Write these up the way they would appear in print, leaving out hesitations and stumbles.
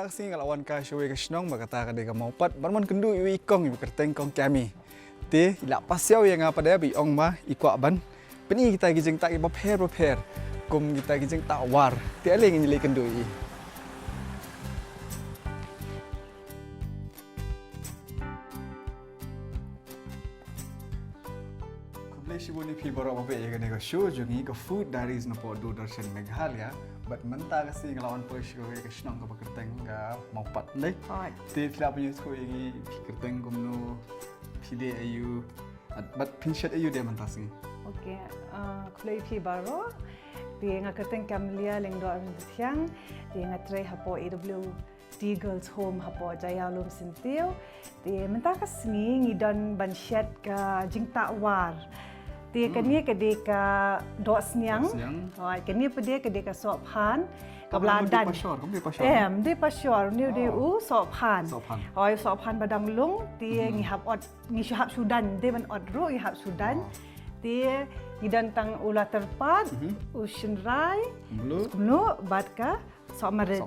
kasih ngelawan ka showe ka snong bakata ka de ka maupat barmon kendu yu ikong yu kerteng kong kami. Te ila pasiau yang apa dia bi ong ma ikwa ban. Peni kita gijeng tak prepare kum kita gijeng tak war. Te ale ngili kendu i. Kublai shibuni pi boro apa ya ka show jungi ka food diaries na po do darshan Meghalaya. But mentah kasi ngelawan Porsche ko ke senang ke kerteng ga mau pat deh. Te tidak punya tu yang kerteng kumno pide ayu. But pinchet ayu dia mentah sini. Okay, kulai pi baru. Dia kerteng Camelia Lyngdoh Ryntathiang. Dia try hapo AWD Girls Home hapo Jaya Lum Sintil. Dia mentah kasi ngidon banshet ka jingta war. Dia kini kedeka dok senyang, kini pada kedeka sophan, kebeladan. Dia pasyor, dia sophan. Sophan badang lung, dia ngihap Sudan, dia man odro ngihap Sudan. Dia ngidan tang ula terpat, usenrai, blu, badka, somarit.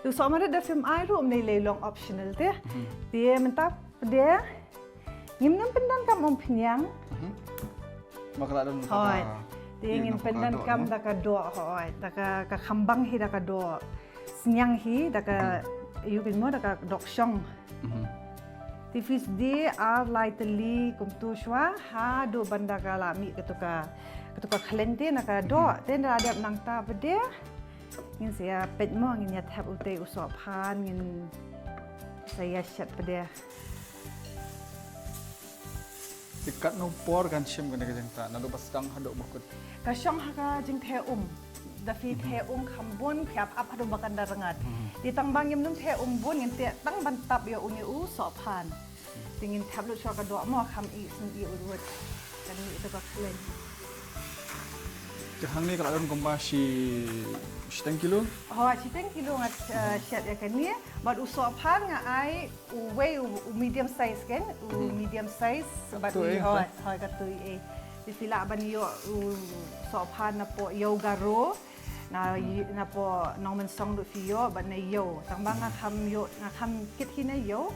Tu somarit dah film air ni lelong optional dia. Dia mentap dia ngimnam pendan kam penyang. Hoi, dia ingin pendan kam daka doa hoi, daka kambang hi daka doa, senyang hi daka yupin mo daka doksyong. Tifis di lightly kumtu shwa ha do banda ka lami ketuka kalente naka doa, ten ada nang ta bede. Ingin saya pet mo ingin nyat hab ute usopan ingin saya shat bede. Sikat no por kan shim kan ke jengta nado basdang hadok bakut kasyong haka jeng the dafi the khambon phap ap hadu bakan darangat di tangbang yem num the bun ngin te tang bantap yo uni u sophan tingin tablu shor ka do mo kham i sun i urut kan itu ka klen jahang ni kalau gomba si 10 kilo si 10 kilo ngat shat ya kan ni but usophan nga ai weigh medium size kan medium size but hoi ka tu di sila ban yo usophan na po yo garo na po nong men song du fi yo ban na yo tang bang nga kham kit hina yo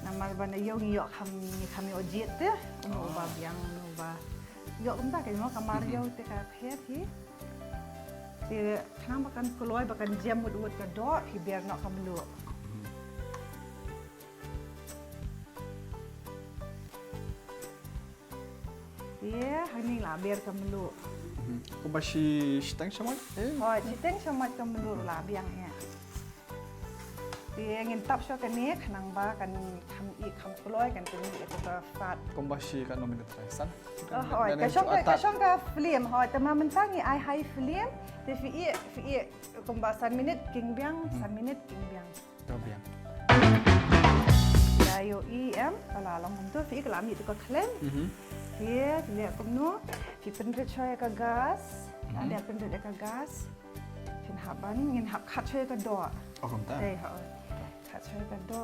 na mar ban na yo kham yo jet te ba biang ba yo kum ta kai mo kamar yo te ka phet hi dia tang bakan keluar bakan jam mud ka dot hi biar nak kamlu dia hani la biar kamlu ko bashi stang samat stang samat kamlu la biang ya dia ingin tap so kan ni kanang ba kan kham keluar kan tu itu ka fat ko bashi kan nomin trasan kasong ka film te ma mentangi ai hai film te fi kumbasan minit king biang san minit king biang to biang ya yo kala long tu fi kala mi tu ka klen dia le kumno fi pendret choy ka gas ada pendret ka gas fin haban ngin hab khat choy ka do kom ta khat choy ka do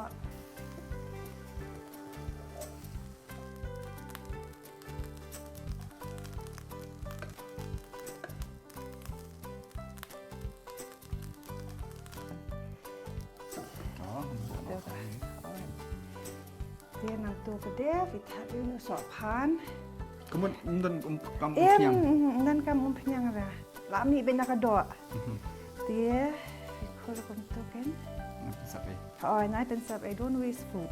dia nak tu ke dia kita dulu sopan kemudian kamu penyang dan kamu penyang lah lami benak doa dia kalau kamu tu kan nak pensap don't waste food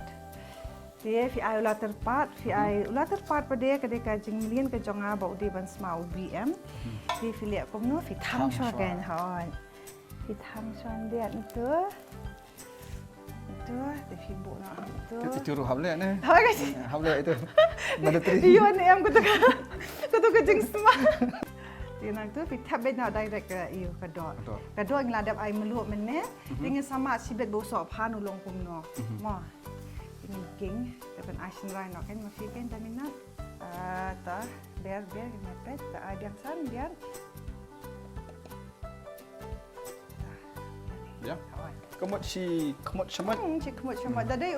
dia fi ay ulat terpat pada kedai kajing milien ke jonga bau di ban smau BM dia fi lihat kamu fi tham shor kan fi tham shor dia itu tapi ibu nak itu. Curu hable ni. Hable itu. Mana tri? Iyo ni am kutu kejeng semua. Dia nak tu kita benda direct ke iyo kedua. Kedua ngeladap air meluap mana? Dengan sama sibet bosok pan ulong kumno. Mah. Ini king. Tapi asin rai nak kan masih kan tapi nak. Tah biar ngepet. Tak ada yang san biar. Ya. Kemut semat. Kemut semat. Dadai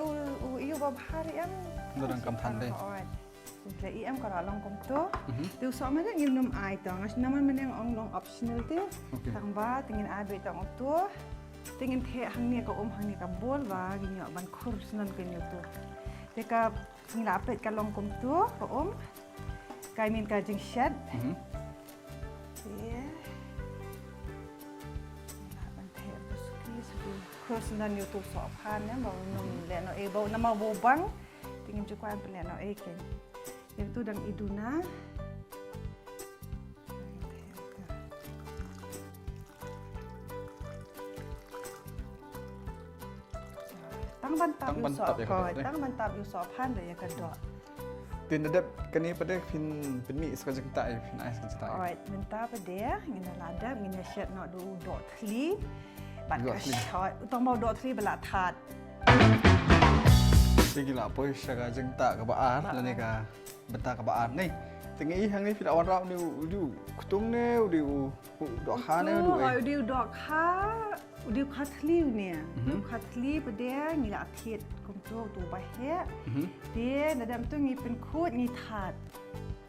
iyo babhari am. Dorang kampan deh. Jadi am kalau long kom tu, tu sama je ngim ai tang. As nama meneng ong long optional tu. Tang ba tingin abe tang tu. tingin the hang ni ka hang ni ka bol wa ginyo ban khur sunan ginyo tu teka ngila apet ka long kum tu ka kai min ka jing shed ya la ban the buski su khur sunan yo tu so phan ne ba num le no e bo na ma bo bang tingin ju kwan ple no e ken itu dang iduna Tang bantap you so pan de ya ka dot. Tin ada kani pada pin mi sekejap kita pin ais kita. Alright, minta pada ngina lada ngina shet no do dot 3. Ban ka shot utang mau dot 3 bela that. Sige lah apa syaga jengta ka baan la ni ka benta ka baan ni. Tengi hang ni pila wan rau ni du kutung ne di dok ha ne du. Di dok ha Udah katli ni, katli pada ngila akhir kumtu tu bahaya. Dia nadam tu ngipin kod ngitat.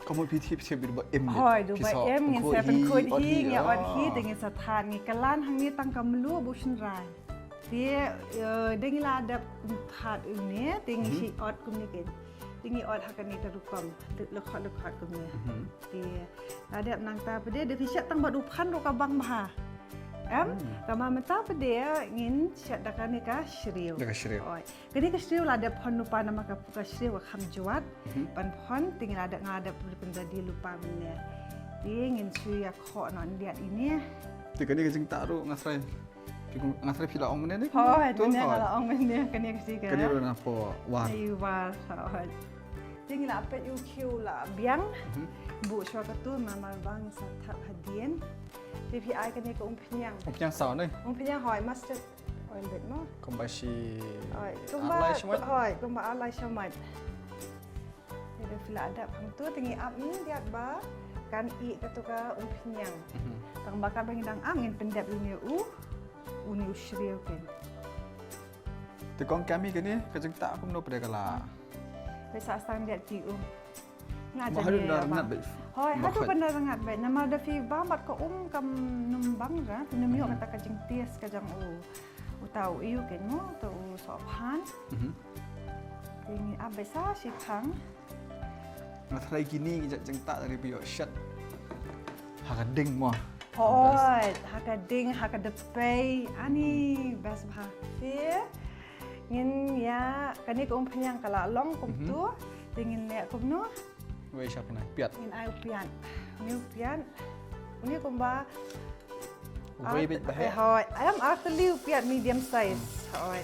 Kamu PT berubah M. Hoi, dua M ngin seven kod hi ngawat hi dengan satan ngikalan hang ni tang kamlu bukan rai. Dia ngila ada kumtat ini, tinggi si ot kumnikin. Tinggi ot hakan ni terukam, lekhat kumnya. Dia ada nang ta pada dia fisyak tang badupan rokabang bah. Tama mata pada ngin syak dakan ni ka shriu. Dah shriu. Oi. Kini ka shriu la ada phon lupa nama ka shriu ka kham juat. Pan phon tinggal ada ngada pendadi lupa benda. Dia ngin su ya kho non dia ini. Ti kani ka jing taru ngasrai. Ngasrai pila ong ni. Hoi, tu ni ala ong ni kani ka sika. Kani ro na po war. Ai war. Hoi. Tinggal apa you kiu la biang. Bu syo ka tu mama bang sa thap hadien. DPI kan ni ke umpiang. Umpiang sao ni? Umpiang hoi mustard oil bit mo. Kombashi. Hoi, alai semua. Hoi, kumba alai semua. Dia fila ada pang tu tinggi up ni dia ba kan I ketuka umpiang. Tang bakar bangidang angin pendap ini uni usriu kan. Tekong kami ke ni kejeng tak aku meno pada kala. Besar sang dia ti Mahal dah ngat baik. Hoi, hatu benar ngat baik. Nama ada fi bamat ko kam numbang ra, pinamiyo kata kajing ties kajang tahu iu kan mo tu sopan. Ini abai sa si kang. Ngatrai gini jeng tak dari bio shot. Hakading mo. Hoi, hakading hakadepay ani bas bah. Dia ngin ya kani ko umpanyang kala long kum tu tingin le kum no. Wei siapa nak piat? In ai pian. Ni pian. Ni kumba. Wei bit bahaya. Hoi, ayam after liu pian medium size. Hoi.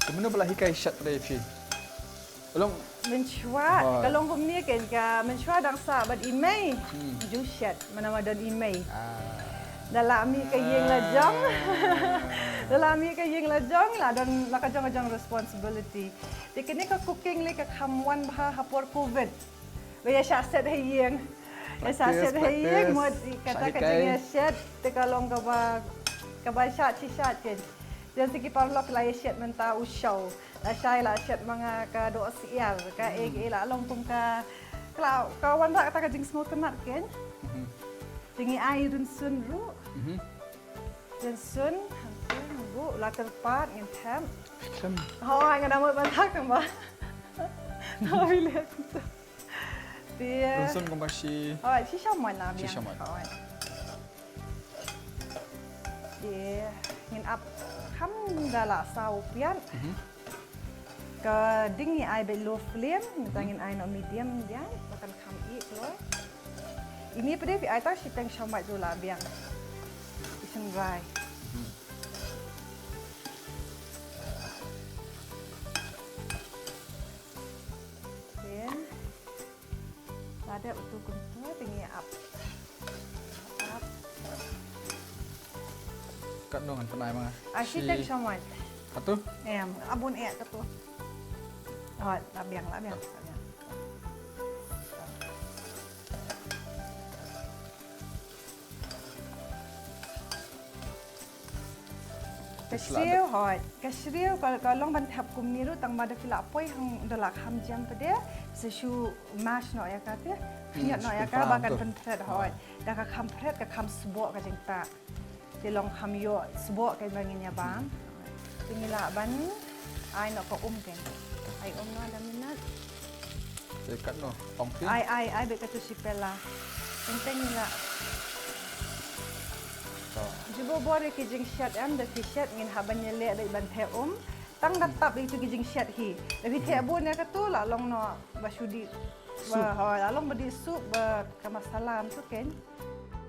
Kemana belah hikai shot pada fi? Belum Mencuat. Kalau kum ni kan ka mencuat dang sa bad imei. Ju shot mana madan imei. Dalam mi ka yeng la jong. Dalam mi ka yeng la jong la dan la ka jong responsibility. Tikini ka cooking le ka khamwan bha hapor covid. We ya set hai yeng. Ya set hai yeng mo kata ka jeng set te ka long ka ba shat chi shat ken. Dan segi parlok la ya set menta usau. La shai la set mga ka do siar ka la long tum ka wan ra kata ka jeng small kenat ken. Tinggi air dan sun ru. Dan sun, bu, latar part ngin tem. Oh, ngan nama bantak kan ba? Tahu lihat tu. Dia. Dan sun kombashi. Oh, si siaman lah biang. Oh. Dia ngin up ham dala sau pian. Ke dingi air below flame, ngin air no medium dia, akan kam i loh. Ini pada vi aita sitang shamat tu lah biang. Isan dry. Then ada untuk kuntu tinggi up. Kat dong kan penai mah. Sitang shamat. Satu? Abun tu. Oh, lah biang. Kasriu hoi. Kasriu kalau ban thap kum niru tang mada fila poi hang dolak ham jam pede sesu mash no ya kate. Nyat no ya ka bakan pen pret hoi. Da ka kham pret ka kham subo ka jeng ta. Di long kham yo subo ka bangin ya bam. Tingila ban ai no ko ken. Ai no da minat. Dekat no. Ongki. Ai be ka tu sipela. Enteng nila. Jibo bore ki jing shat da ki shat ngin haban yele da ban the tang datap itu ki jing shat hi. Da bi the bun ya ka tu la long no basudi. Ba ha la long badi sup ba kama salam tu ken.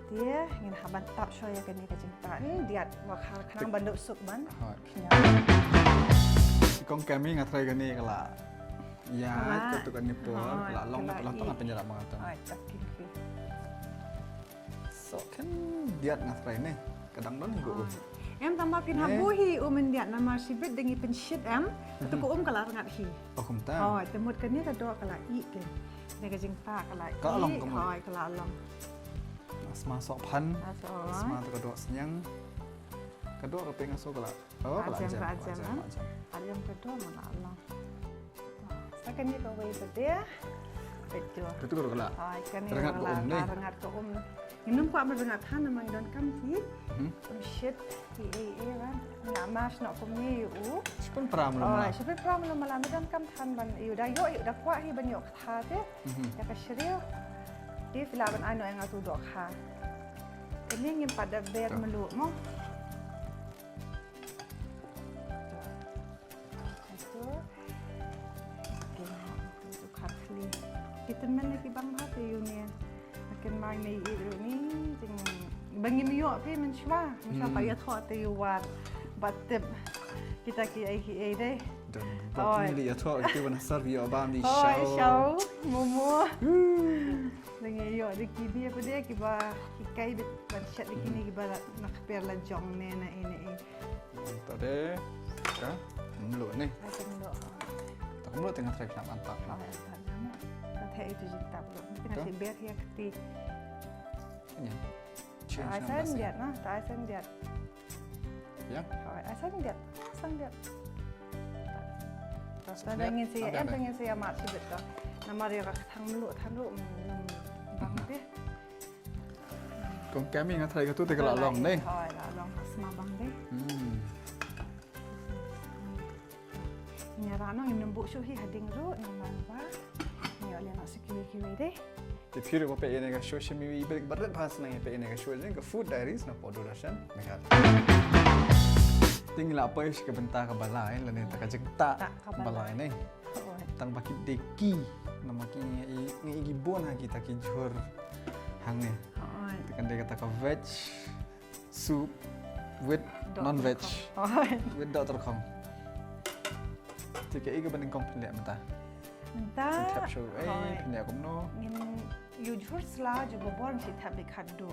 Dia ngin haban tap shoy ya kan ka jing ta diat wa khang ban sup ban. Kong kami ngatrai kan ni kala. Ya, tu kan ni po la long na lang tang penjara mangatan. Ai tak ki. So kan diat ngatrai ni. Kadang don higo. Em tambah pin habuhi mendiat nama sibit dengi penshit em tu ko kala ngat hi. Oh kum ta. Oh, temut kan ni ka do kala i ken. Ni ka jing ta kala i. Ka long kum. Hoi kala long. Asma sok pan. Asma tu kadok senyang. Kadok ka peng aso kala. Oh kala jam. Ayam kadok mana long. Sakan ni ka wei bede. Betul. Betul kala. Hoi kan ni rengat ko ni. Rengat ko Inum ko amar rengat han namang don kam hi. Shit hi kan. Nga mas nak ko ni u. Sipun pram lo. Oh, sipun pram lo malam don kam than ban yu da yo da kwa hi ban yo kha te. Ya ka shriu. Di filaban ano yang atu dok ha. Ini ngin pada ber melu mo. Itu. Itu khakli. Kita men lagi bang ha te yu ni. Makin mai ni itu ni jing bangi miyo pi men shwa. Misal pa ya tho te yu war. Batep kita ki ai deh. Dan bak ni ya tho itu ban serve yo bam di show. show. Show. Momo. Dengan yo di kibi apa dia kiba ikai bit ban chat di kini kiba nak per la jong ne na ini. Mantap deh. Ya, melu ni. Aku melu. Tak melu tengah try nak mantap. Nanti itu jita belum. Mungkin nasi ber ya keti. Ini. Asan dia nah, tak asan dia. Ya. Asan dia. Saya ingin saya mat sibet tu. Nama dia thang melu bang deh. Kong kami ngatrai ka tu te kala long ni. Hoi, la long asma bang deh. Ni rano ngin nembuk syuhi hading ru nama ba. Ni oleh nak sekili-kili deh. Di phiru pa pe ene ka social media ibrik barat pas nang pe ene ka show ni ka food diaries na podo rashan megal. Tingla apa is ka benta ka balai la ni ta ka jekta balai ni. Tang baki deki nama ki ngi gibon ha kita ki jur hang ni. Tekan dia kata ka veg soup with non veg. With dot terkong. Tiga iga banding komplek menta. Tap show pindah komno. Ngin jujur sela juga born si tap dikado.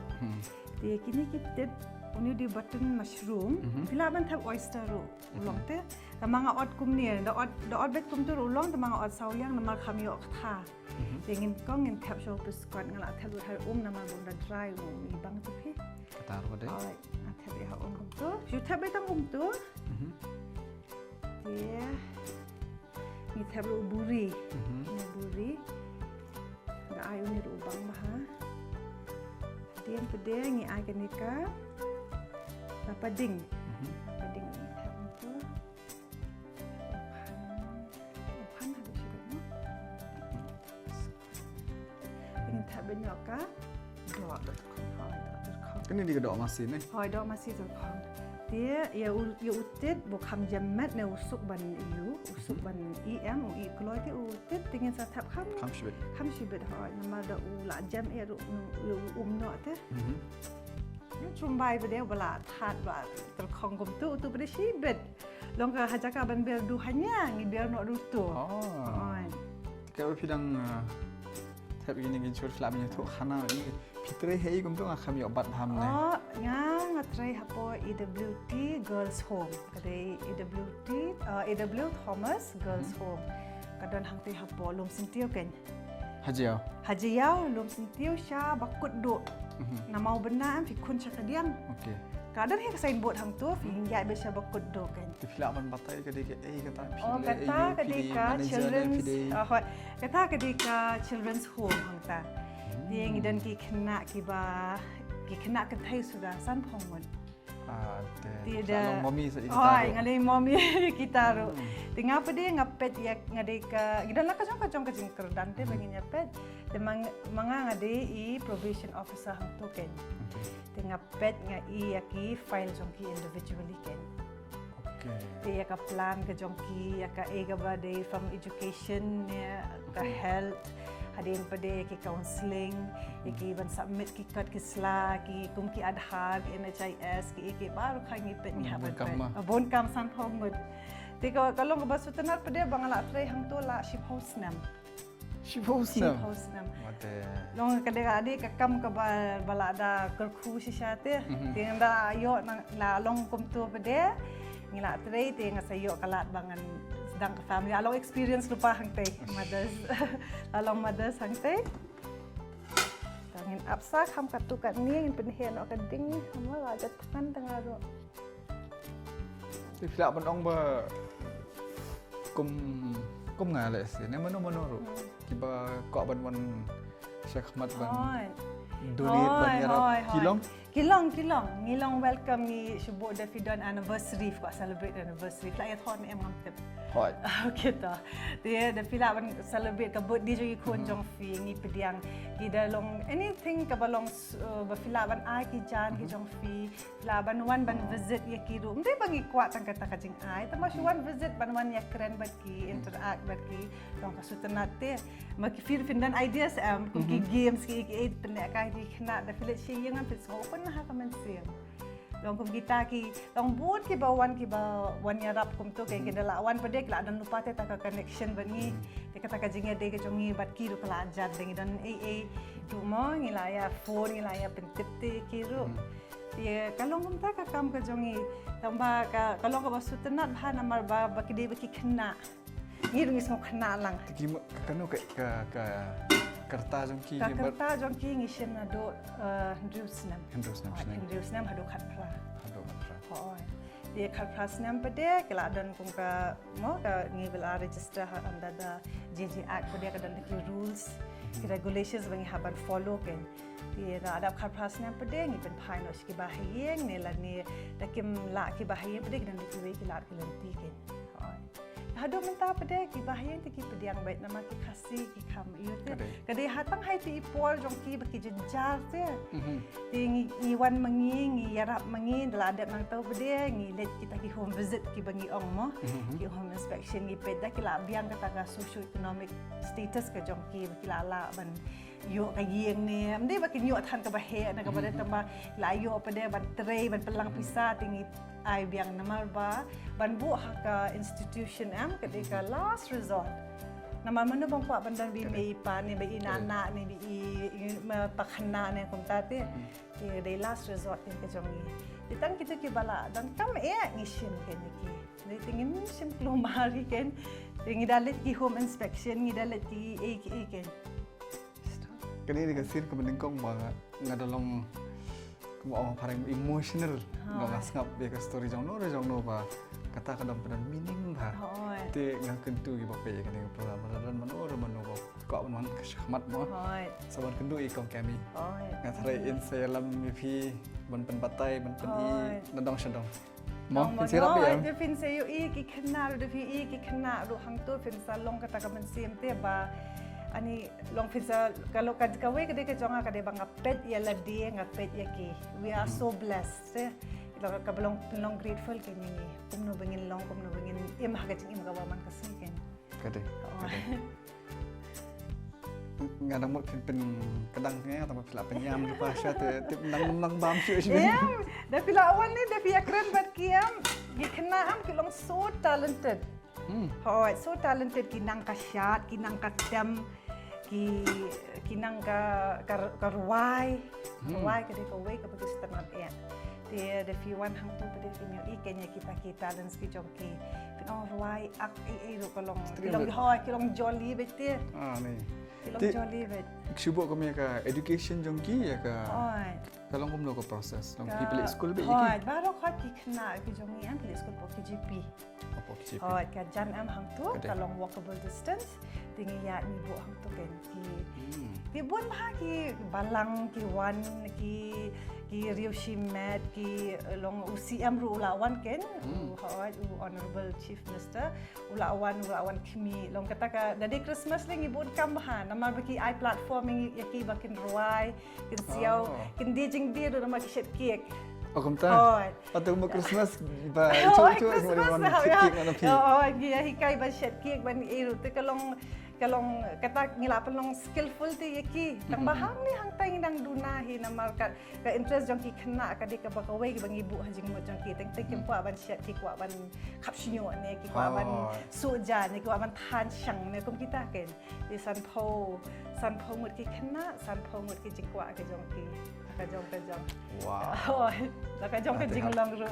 Dia kini kita uni di button mushroom. Bila ban tap oyster ru ulong te. Tamanga ot kum ni, da ot bet kum tu ulong tamanga ot sauliang nama kami ok tha. Ingin kong ngin tap show tu squad ngala tap lu har nama bunda dry ibang tu pi. Kata ru de. Ai, tap dia kum tu. You tap betang tu. Dia ni tap lu buri. Ni buri. Da ayu ni ubang maha. Dia pede ngi aganika. Apa ding? Pading ni tap tu. Opan habis itu. Ingin tap banyak ka? Dok. Kan ni kedok masih ni. Hoi dok masih tu. Dia ya utit bukan jamat ne usuk ban ban em ui kalau dia utit tingin satap kam shibet hoi nama da ula jam no te. Cumbai pada bala that ba terkong kum tu pada shibet. Long ka hajaka ban ber du hanya ngi ber no du tu. Oh. Kalau pidang tapi ini gincur selama tu khana ni fitre hei kum tu ngakam yo bat ham ne. Oh, ngatrai hapo EWT Girls Home. Kadai EW Thomas Girls Home. Kadon hangti hapo lum sentiu ken. Hajiau lum sentiu sya bakut do. Namau benar fikun syakadian. Okey. Kadang he kasain bot hang tu, hingga besya bakut do kan. Di film man batai ke dia kata Oh, kata ketika children's kata ketika children's home hang ta. Dia ngidan ki kena kentai sudah san phongmon. Dia dah mommy sa kita. Oh, ngalai mommy kita ro. Tinga pa dia ngapet ya ngadai ka gidan la ka jong ka dan te bagi nyapet. Te mga ngadai I probation officer hang to ken. Tinga pet nga I aki file jong ki individually ken. Dia ka plan ka jong ki ka ega ba day from education ka health hadin pa day ki counseling ki ban submit ki kat ki sla ki kum ki adhar NHIS ki baru kha ngipet ni habat bon kam san phongmud ti ko kalong ba sutenar pa day bangala tray hang to la ship house nam mate long kadega adi ka kam ka bala da kerkhu sisate ting da yo la long kum tu pa day ngila tray ti nga sayo kalat bangan sedang ke family along experience lupa hang teh mothers along mothers hang teh tangin apsak ham katukat ni ngin penhen ok ding hama raja tan tengah ro ti pila ban ong ba kum ngale se ne mano ro kiba ko ban Sheikh Ahmad ban donate ban yarap kilong welcome ni syubuk da fidon anniversary ko celebrate anniversary fly at hot ni am tip hot okay ta dia da fila ban celebrate ka birthday jogi kon jong fi ngi pediang ki da long anything ka balong ba fila ban ai ki jan ki jong fi fila ban wan ban visit ya ki ru mde bangi kwat tang kata ka jing ai ta mas wan visit ban wan ya keren bat ki interact bat ki long ka sutenat te ma ki fir findan ideas am ki games ki penek ka di kena da fila shi yang am pis open na ha ka men sim long kum kita ki long buat ki ba wan yarap kum tu kay kidala wan pa dek la dan lupa te ta ka connection ban ni te kata ka jinga de ke jongi bat ki ru kala ajar deng dan tu mo ngilaya phone ngilaya pentip te ki ru ye kalong kum ta ka kam ka jongi tamba ka kalong ka basutenat bha namar ba ki de ki kena ngir ngis mo kena lang ki kanu ka kerta jongki kerta jongki ngishen na do Hendrusnam hado khatra hoi dia khatra snam pade kala dan kum ka mo ka ngi bela register under the JJ Act pade ka dan the rules the regulations bangi haban follow ken dia ada khatra snam pade ngi pen phai no ski bahiyeng ne la ni takim la ki bahiyeng pade dan the way ki la ki lenti ken hado minta pada ki bahaya ti ki pediang baik nama ki khasi ki kham iyo te kade hatang hai ti ipol jong ki baki jenjar te ti ngi wan mangi ngi yarap mangi dala adat nang tau pede ngi let kita ki home visit ki bangi ong mo ki home inspection ngi peda ki la biang kata ka socio economic status ka jong ki baki la ban yo kayeng ni amde baki yo than ka bahe na ka pada tamba la yo pada ban tray ban pelang pisah tingi ai biang namar ba ban bu ka institution am ketika last resort nama mana bang kuat bandan bi mei pa ni bi inana ni bi pakhna ni kum ta te the last resort in ke jongi ditan kita ki bala dan kam ngishin ken ki ni tingin sim klomari ken tingi dalet ki home inspection ngi dalet ki ken kani ni kasir ke meningkong ba ngadalong mo parang emotional no ngasngap be ka story jong no ba kata kadang pedan meaning ba te ngang kentu gi ba pe kani program dan mano ba ko man ka shahmat mo saban kendu I kong kami ngathrai in salam mi phi ban pen batai ban pen I nadong shandong mo sirap ya de fin se yo I ki khna de fi I ki khna ru hang to fin salong kata ka man sim te ba ani long pizza kalau kawe kade ke jonga kade bang pet ya la dia ngapet ya ki we are so blessed kalau ka belong grateful ke ni kumno bengin im haga jing im gawaman kasi ken kade ngadang mo pen kadang nga tama pila penyam lupa sya te nang bam syu da pila awan ni da pia keren bat kiam gi kena am kilong so talented so talented kinang ka shot kinang ka dam kinang ka ruwai kade ka way ka pagis tanat ya te de fi wan hang tu pade finyo I kenya kita dan ski jongki orang ruai ak ru kalong hoi kalong jolly betul. Ni. Kalong jolly bet. Sibuk kami ka education jongki ya ka. Oi. Kalau kamu lo proses, long pergi balik sekolah balik Oi, baru kau kena ke jongi an balik sekolah KGP. Apa KCP? Oi, ka jan am hang tu kalong walkable distance. Tinggi ya ni bu hang tu kan ki bun bah ki balang ki wan ki Ryoshi Mat ki long UCM ru ulawan ken honorable chief minister ulawan kimi long kata ka dari Christmas ling ibun kambahan namar baki I platform yaki bakin ruai kin siau kin dijing dia do namar ki shed cake. Oh, kamu tahu? Atau mau Christmas ba itu mana cake mana pi. Oh, dia hikai ba shed cake ban iru tu kalong kata ngilapan long skillful ti yaki tang bahang ni hang tay nang dunahi namar ka interest jong ki kena ka di ka bakaway bang ibu hajing mo jong ki teng kim kwa ban shed ki kwa ban kapsinyo ne ki kwa ban suja ne ki kwa ban than chang ne kum kita ken di san po mut ki kena san po mut ki jing kwa ka jong ki ka jong wow ka jong ka jing long ru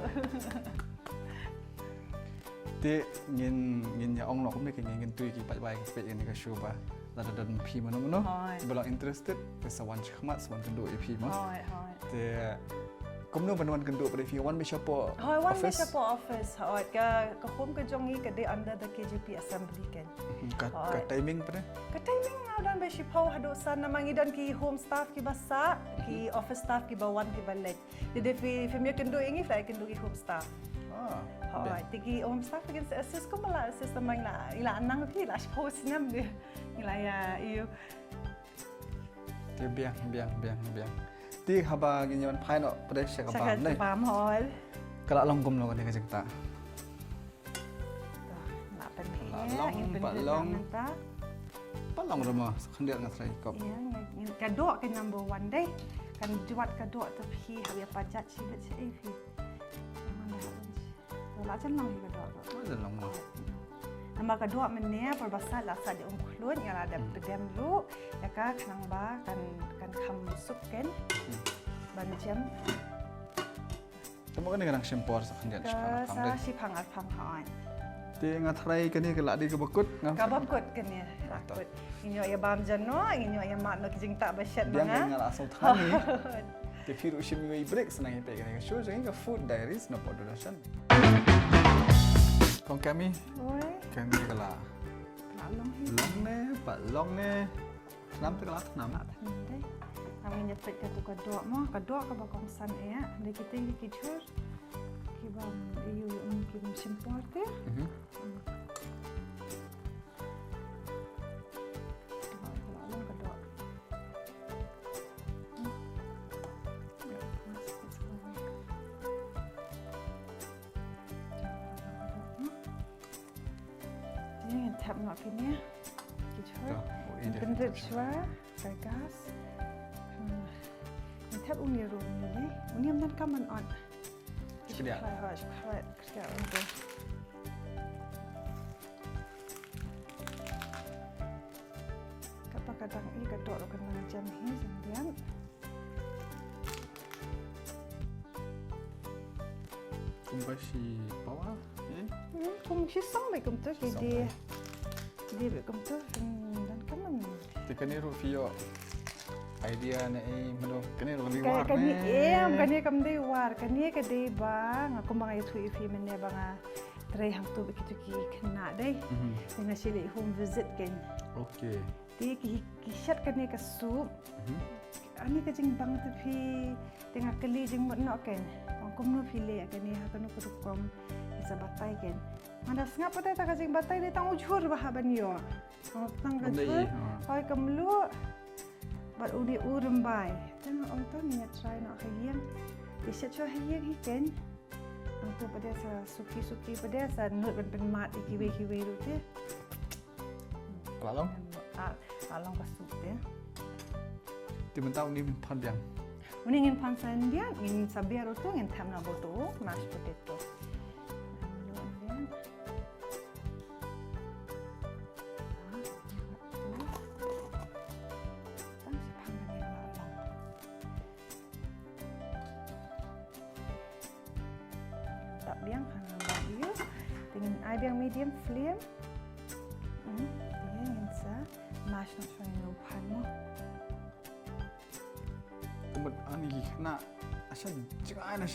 Ti ngin ya ong nok me ke ngin tui ki pai bai ke ni ka show ba la dan pi mano belum interested te sawan chkhmat sawan kendu ip ma te komno banwan kendu pada fi wan me shapo office ka home ka jongi ka de under the KGP assembly ken ka timing pada ka timing dan be shipau hado san namang idan ki home staff ki basa ki office staff ki bawan ki balek de fi me kendu ingi fa kendu ki home staff tigi home staff again assist ko mala assist namang ila anang pi la post nam de ila ya iyo ti biang ti haba ginyan phai no pressure ka bam nei bam hol kala long gom lo ka jeng ta la pen palong rama khandiat ngatrai kop ya kadok ke number 1 deh kan juat kadok tapi habis pajak sibet sei fi la jan long hi kadok jan long nama kadok menne perbasa la sa de klun ya ada pedem lu ya ka khnang ba kan kham sup ken ban jam tamo kan nang sempor sa khandiat sa sipang arphang hain ti ngatrai kan ni kala di ke bakut ka bakut kan ya bakut inyo ya bam janno inyo ya mat no kijing tak basyat manga manga ngala asal thani te firu shimi wei break senang ipe kan show jeng ka food diaries no production kong kami kami kala long ne nam te kala nam kami nyepet ka tu kadok mo kadok ka bakong san ya de kita ki chur ki bam iu ki simpor te tap nak kini kita benda cua gas tap uni rum ni man kaman on kerja untuk kadang-kadang ini kadok kena jam ni sendirian kumbashi bawah kum shisang baik kum tu jadi baik kum tu dan kaman tekan ni rufio idea ne mano kani ro liwar kani kani kam dei war kani ka dei ba nga kum bang itu ifi menne banga trai hang tu begitu ki kena dei dengan sili home visit ken okay ti ki shat kani ka soup ani ka jing bang tu pi tengah keli jing mo no ken kum no file kani ha kanu kurukom isa batai ken ada sengap pada tak kasih batai dia tang ujur bahaban yo tang ujur hoi kamlu bat udi urem bai tang ong tu ni try nak hayang bisa cho hayang hiken untuk pada sa suki pada sa nut ben mat kiwe tu te kalong kalong kasut te ti mentau ni pan biang Mendingin pansan dia, ingin sabiar tu, ingin tam na boto, mashed potato. Tak biang hang bagi, dengan ai yang medium flame. Dia ingin sa mash nak try lupan mo. Tembak ani nak asal jangan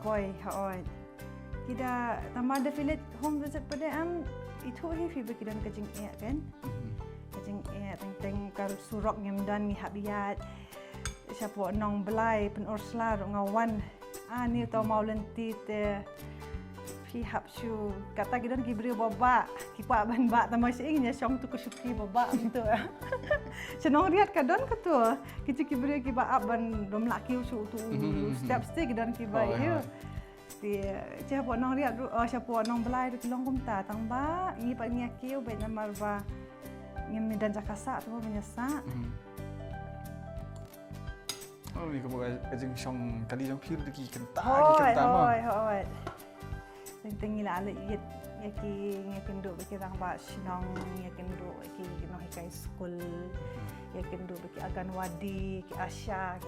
Hoi. Kita tambah ada filet home visit pada itu fi kita nak kajing kan. Kajing teng kalau surok ngam dan ngi habiat. Siapa nong belai pen orslar ngawan. Ni tau mau lenti te pi hapsu kata kita ki beri baba ki pa ban ba tambah seingnya song tu kesuki baba gitu. Senong riat kadon ketua kita ki beri ki ba ban dom laki usu tu step kita ki ba you. Siapa nong riat siapa nong belai tu long kumta tangba ni pa ni akiu be namar ba ngem dan jakasa tu menyesa. Oh, ni kau kajeng song kali jong pir deki kentang Hoi. Tengah ala iet yakin do beki rang ba sinong yakin do beki no hikai school yakin do beki agan wadi ki Asya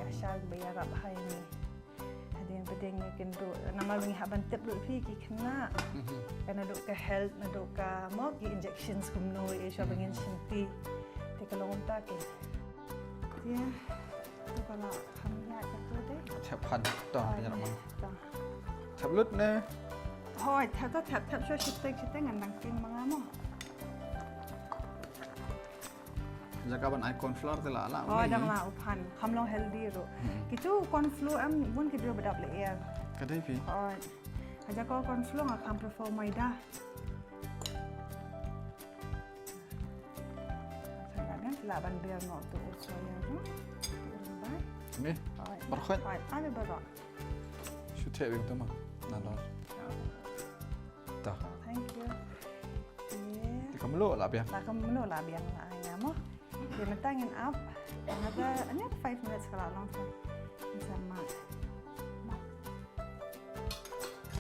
bayar bahai ni. Hadin bedeng yakin do nama bengi haban tip do pi ki kena. Kana do ka health na do ka mo ki injections kumno e sya bengin sinti. Te kalong ta ke. Ya. Kalau Camelia tu deh. Tap pan dah banyak orang. Tap lut ne. Hoi, tap so shiteng andang tin mga mo. Jaga ban icon flour tu lah. Oh, dah lah upan. Kamlo healthy ro. Kitu corn flour bun kita bedap le air. Kadai pi. Hoi. Aja ko corn flour ngak kam prefer maida. Sangat lah ban biar no tu soya ro. Ni, berkhut. Ada berok. Shoot begitu mah, nalor. Dah. Thank you. Kamu lo lah biar. Tak kamu lo lah biar ayah mo. Dia mentangin up. Ada 5 minutes kalau long tu. Sama.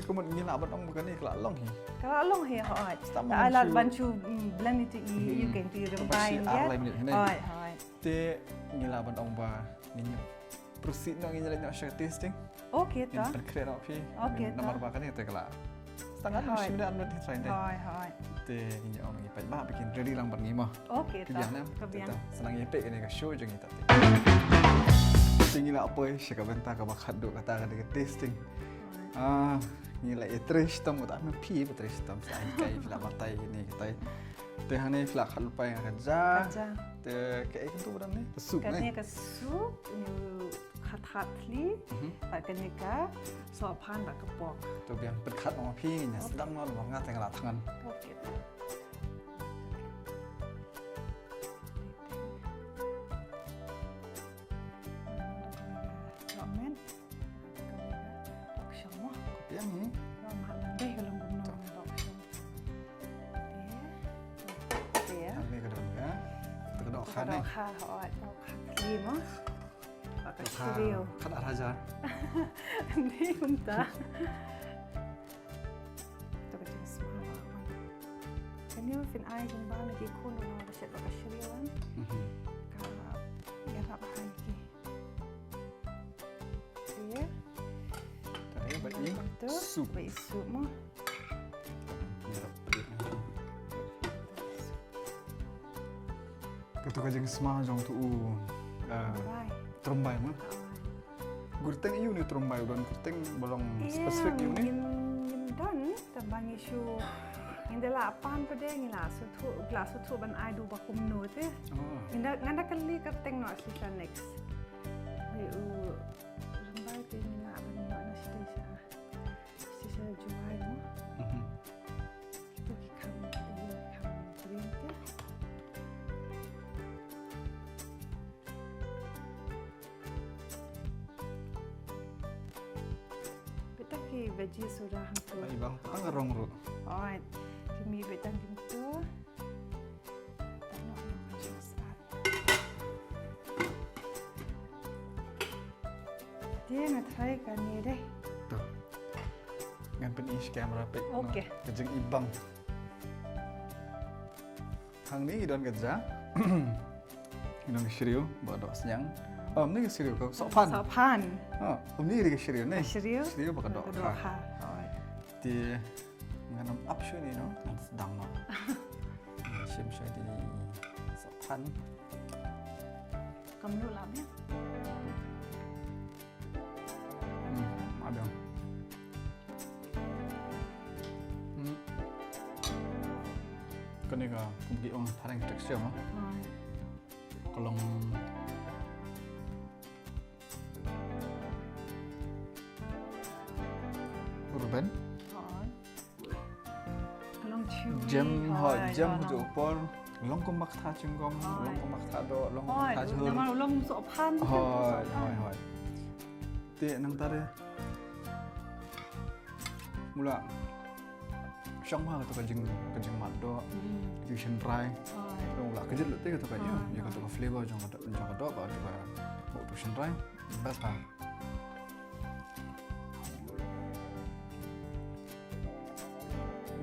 Kamu ni nak abang bukan ni kalau long hi. Kalau long hi hot. Tak alat bantu blend itu you can do rembai dia. Hoi. Te ni lah abang ba ni. Proceed nang ini nak share tasting. Okey ta. Berkreat nak pi. Okey ta. Nomor bakal ni tu kalau. Setengah macam ni anda di try ni. Hoi. Te ini orang ni pai bah bikin ready lang berni mah. Okey ta. Kebiang. Senang ipek ni ke show je ni tadi. Tinggi lah apa saya benta ke bakal duk kata dengan tasting. Ni lah etres tam tak me pi etres tam sai kai fila matai ni kita. Te hane fila khal pai kerja. Te kayak itu bukan ni. Sup ni. Katanya ke sup ni khat li. Katanya ke sopan bak kepok. Tu biang berkat nama pi ni sedang malu ngat tengah tangan. Okey. Ramen. Yang ni. Deh kalau guna dok. Dia. Ni kedua ya. Kedua kan ni. Hot. Lima. Pakai cereal. Kada raja. Ni bynta. Tu kecil semua. Kan you fin ai jin ba lagi kono na set pakai cereal kan. Kalau ya tak bahai ki. Dia. Tadi bagi sup. Bagi sup mo. Ketua kajeng semua jong tu terumbai mah. Gurteng iu ni terumbai dan gurteng bolong spesifik iu ni. Don tambang isu Inda la pan pada ngila sutu glass sutu ban ai du bakum no te. Inda nganda kali kerteng no asli next. Eu rambai te ngila ban no na station. Station juai no. Itu ki kam green te. Beta ki veggie sudah hantu. Ai bang, tang rong ru. Alright. Kami betang gitu. Tanok na macam sat. Dia nak try kan ni deh. Tu. Ngan penis kamera pek. Okey. Kejeng ibang. Hang ni idon kerja. Idon serius, bawa senyang. Ni serius kau sopan. Sopan. Ni dia serius ni. Serius? Serius bakal doa. Alright. Di Mengenam up show ni no, yang sedang no. Sim show di sepan. Kamu dulu lah ya. Ada. Kan ni kan, kumpi orang tarang tekstur mah. Kalau urban. Kalau chewy. Jam hujung por. Long kom mak tha chungom, long kom mak tha do, long kom mak tha chur. Nama ulang sok pan. Hoi. Ti nang tare. Mula. Syong ha to kajing mat do. Fusion dry. Long la kajit lu ti to kanya. Ya ka to flavor jong ka do ba to ka. Fusion dry. Best ha.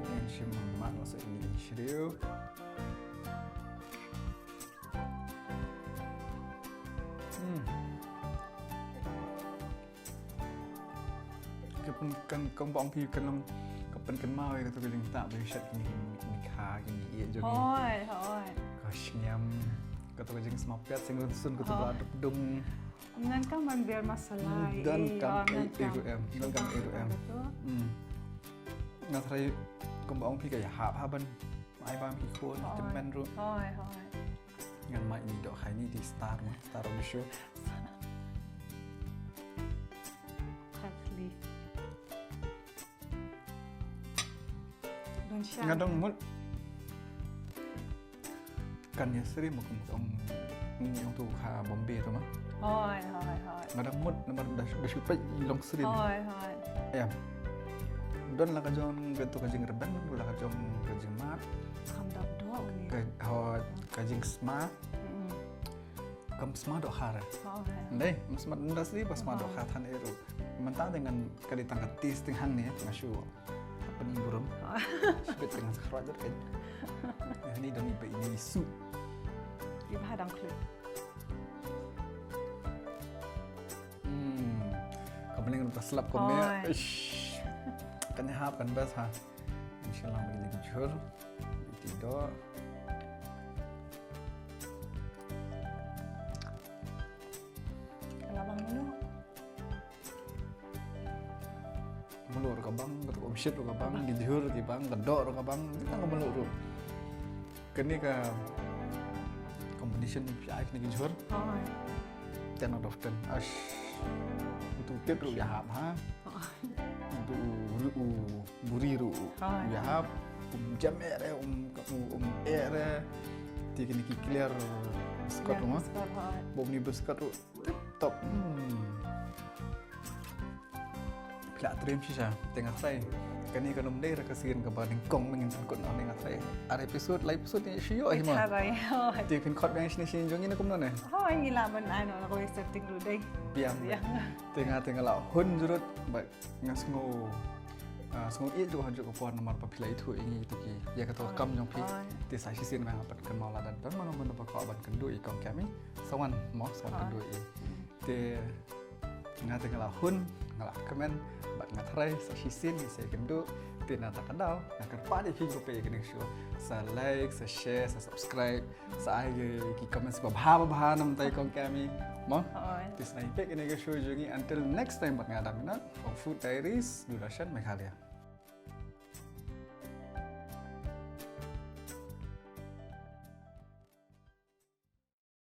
Yang sim mat masa ini shriu. Kan bong pi kan long kapan kan mau ya tu keling tak boleh shot ni kha ni ia jo ni. Hoi. Kasiam kata keling semapiat sing sun kata bladuk dum. Ngan kan man biar masalah. Dan kan ERM. Ngat rai kan bong pi kaya haban mai bam pi ko temen ru. Hoi. Ngan mai ni dok khai ni di star of the show. Ngadong mut kan ya seri mo kung yung tu kha Bombay tu mah. Hoi. Ngadong mut naman dah syupai long seri. Hoi. Ya. Don la ka jong gato ka jing reban, la ka jong ka jing mat. Kam dap do ni. Ka jing smart. Kam smart do khara. Hoi. Ndai, smart industry pas smart do kha than eru. Mentang dengan kali tangkat tis ting hang ni masyu. Pening burung. Sebet dengan sekerojar kan. Ini dan ini isu. Ibu hadang klub. Kau pening untuk selap kau ni. Kan hap kan bas ha. Insyaallah begini jujur. Tidak. Kalau dulu. Melur ka bang, ketuk omsyit ka bang, dijur ki bang, kedok ka bang, kita ka melur ru. Kini ka competition PI ni dijur. Hoi. 10 out of 10. Ash. Itu tip ru ya hap ha. Itu ru buri ru. Ya hap jam ere ere. Ti kini ki clear squat ru. Bom ni beskat ru tip top. Lak trim sisa tengah saya kani kanum dei rakasian ka bading kong mengin kod on tengah saya ada episode live episode ni shio hi ma ti pin khot bang sini sini jong ni kum no ne hoi ngila man ano na ko setting lu dei biang tengah la hun jurut ba ngas ngo i tu hajuk ko pon nomor papilai tu ini tu ki ya ka to kam jong pi ti sai sisin bang apat kan mau ladan don man man pa ko ban kan du i kong kami sawan mo sawan kan du i ti tengah la hun ngala komen bat ngatrai sa sisin ni saya kendo tina takadao nakar pa di figo pe kene show sa like sa share sa subscribe sa ai ki comments ba bha nam tai kong kami mo tis nai pe kene show jungi until next time bat ngadam na from Food Diaries Durashan Meghalaya.